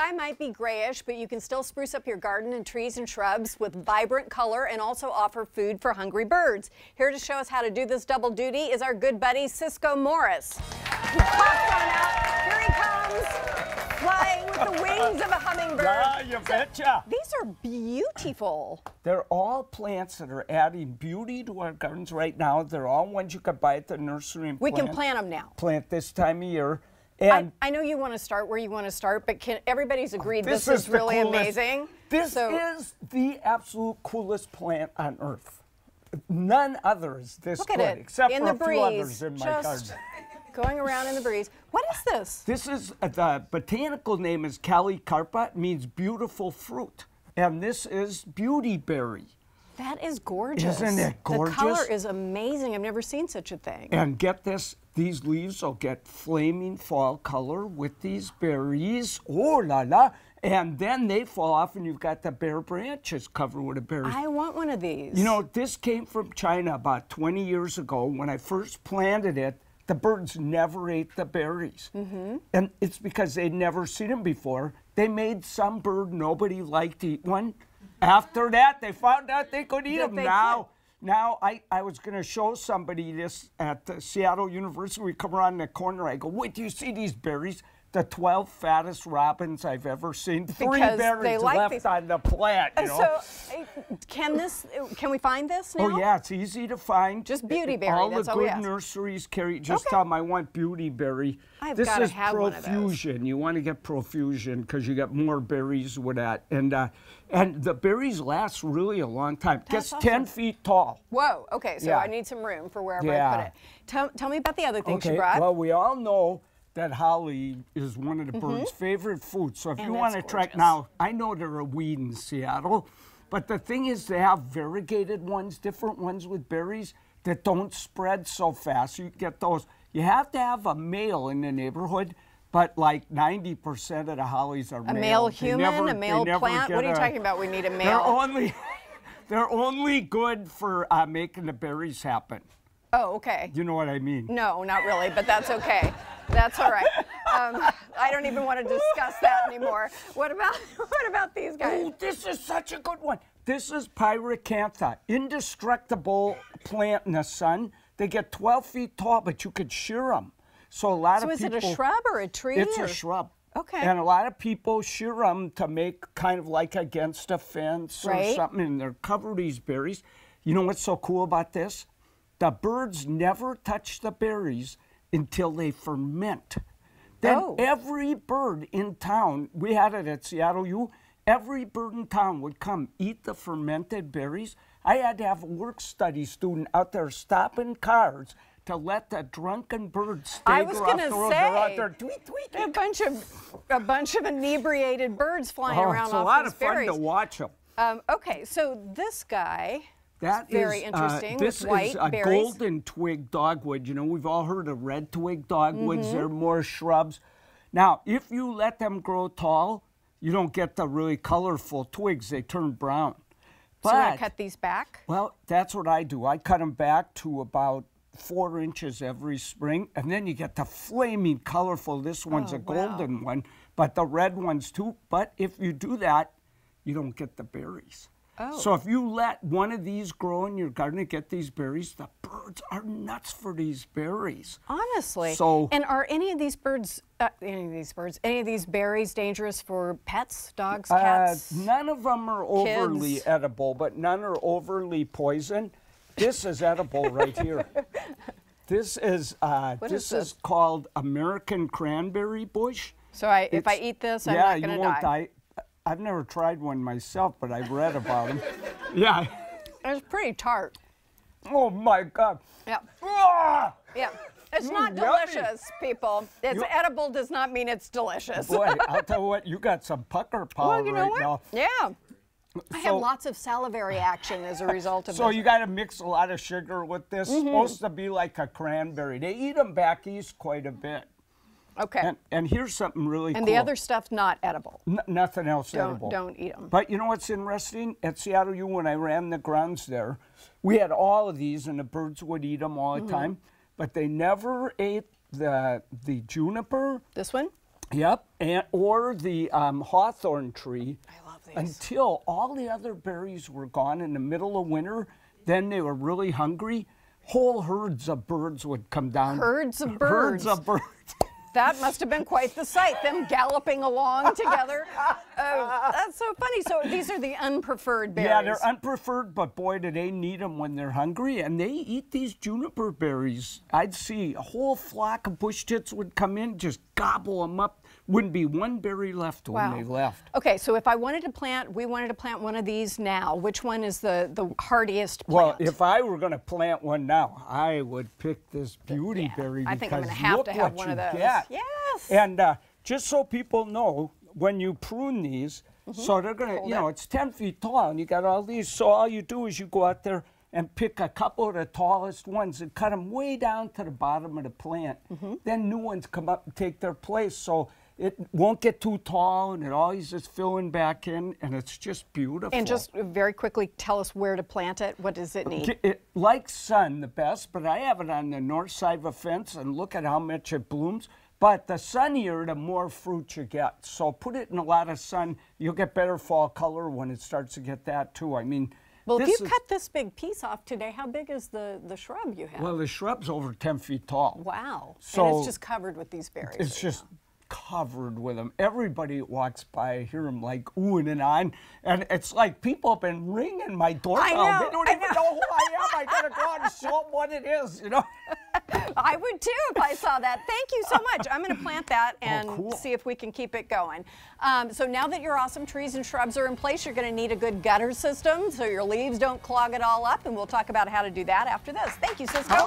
sky might be grayish, but you can still spruce up your garden and trees and shrubs with vibrant color and also offer food for hungry birds. Here to show us how to do this double duty is our good buddy Ciscoe Morris. He pops on out. Here he comes, flying with the wings of a hummingbird. Yeah, you betcha. These are beautiful. They're all plants that are adding beauty to our gardens right now. They're all ones you could buy at the nursery and We can plant them now. Plant this time of year. And I know you want to start where you want to start, but everybody's agreed this is really amazing. This is the absolute coolest plant on earth. None other is this good, except for a few others in my garden. Going around in the breeze. What is this? This is, the botanical name is Calicarpa. It means beautiful fruit. And this is Beautyberry. That is gorgeous. Isn't it gorgeous? The color is amazing. I've never seen such a thing. And get this, these leaves will get flaming fall color with these berries. Oh la la. And then they fall off and you've got the bare branches covered with a berry. I want one of these. You know, this came from China about 20 years ago. When I first planted it, the birds never ate the berries. And it's because they'd never seen them before. They made some bird nobody liked to eat one. After that, they found out they could eat them. Now, I was going to show somebody this at Seattle University. We come around the corner. I go, wait, do you see these berries? The 12 fattest robins I've ever seen. Three berries left on the plant, you know. So, can we find this now? Oh, yeah, it's easy to find. Just Beautyberry, all that's the all we good ask. Nurseries carry, just tell them I want Beautyberry. This is profusion. You want to get profusion because you get more berries with that. And the berries last really a long time. Gets awesome. 10 feet tall. Whoa, okay, so I need some room for wherever I put it. Tell me about the other things you brought. Well, we all know that holly is one of the birds' favorite foods. So if you want to track, now, I know they're a weed in Seattle, but the thing is they have variegated ones, different ones with berries that don't spread so fast. You get those. You have to have a male in the neighborhood, but like 90% of the hollies are male. A male human, a male plant? What are you talking about? We need a male. They're only good for making the berries happen. Oh, okay. You know what I mean? No, not really, but that's okay. That's all right. I don't even want to discuss that anymore. What about these guys? Oh, this is such a good one. This is Pyracantha, indestructible plant in the sun. They get 12 feet tall, but you could shear them. So a lot of people. So is it a shrub or a tree? It's a shrub. Okay. And a lot of people shear them to make kind of like against a fence or something, and they're covered with these berries. You know what's so cool about this? The birds never touch the berries until they ferment. Then every bird in town, we had it at Seattle U, every bird in town would come eat the fermented berries. I had to have a work study student out there stopping cars to let the drunken birds stagger I was going to say, out there, tweet, tweet. A bunch of inebriated birds flying around off these berries. It's a lot of fun to watch them. Okay, so this guy. That very interesting. This with white is a berries. golden twig dogwood. You know, we've all heard of red twig dogwoods. They're more shrubs. Now, if you let them grow tall, you don't get the really colorful twigs. They turn brown. So I cut these back? Well, that's what I do. I cut them back to about 4 inches every spring, and then you get the flaming colorful. This one's a golden one, but the red ones too. But if you do that, you don't get the berries. So if you let one of these grow in your garden and get these berries, the birds are nuts for these berries. Honestly. So, and are any of these berries dangerous for pets, dogs, cats? None of them are overly edible, but none are overly poison. This is edible right here. This is called American cranberry bush. So if I eat this, I'm not going to die. I've never tried one myself, but I've read about them. Yeah. It's pretty tart. Oh, my God. Yeah. Ah! Yeah. It's not delicious, people. It's edible does not mean it's delicious. Boy, I'll tell you what, you got some pucker power now. Yeah. I have lots of salivary action as a result of this. So you got to mix a lot of sugar with this. It's supposed to be like a cranberry. They eat them back east quite a bit. Okay. And here's something really cool. And the other stuff not edible. Nothing else edible. Don't eat them. But you know what's interesting? At Seattle U, when I ran the grounds there, we had all of these, and the birds would eat them all the time. But they never ate the juniper. This one? Yep, or the hawthorn tree. I love these. Until all the other berries were gone in the middle of winter, then they were really hungry. Whole herds of birds would come down. Herds of birds. Herds of birds. That must have been quite the sight, them galloping along together. That's so funny. So these are the unpreferred berries. Yeah, they're unpreferred, but boy, do they need them when they're hungry. And they eat these juniper berries. I'd see a whole flock of bush tits would come in, just gobble them up. Wouldn't be one berry left when they left. Okay, so if I wanted to plant, we wanted to plant one of these now, which one is the hardiest plant? Well, if I were going to plant one now, I would pick this Beautyberry. I think I'm going to have one of those. Get. Yes. And just so people know, when you prune these, so they're going to, you know, it's 10 feet tall, and you got all these, so all you do is you go out there and pick a couple of the tallest ones and cut them way down to the bottom of the plant. Then new ones come up and take their place. So it won't get too tall, and it always is filling back in, and it's just beautiful. And just very quickly tell us where to plant it. What does it need? It likes sun the best, but I have it on the north side of a fence, and look at how much it blooms. But the sunnier, the more fruit you get. So put it in a lot of sun. You'll get better fall color when it starts to get that too. I mean, well, if you cut this big piece off today, how big is the shrub you have? Well, the shrub's over 10 feet tall. Wow. So and it's just covered with these berries. It's just covered with them. Everybody walks by, I hear them like oohing and on, and it's like people have been ringing my doorbell. They don't even know who I am. I gotta go out and show them what it is, you know. I would too if I saw that. Thank you so much. I'm going to plant that and see if we can keep it going. So now that your awesome trees and shrubs are in place, you're going to need a good gutter system so your leaves don't clog it all up, and we'll talk about how to do that after this. Thank you, Ciscoe.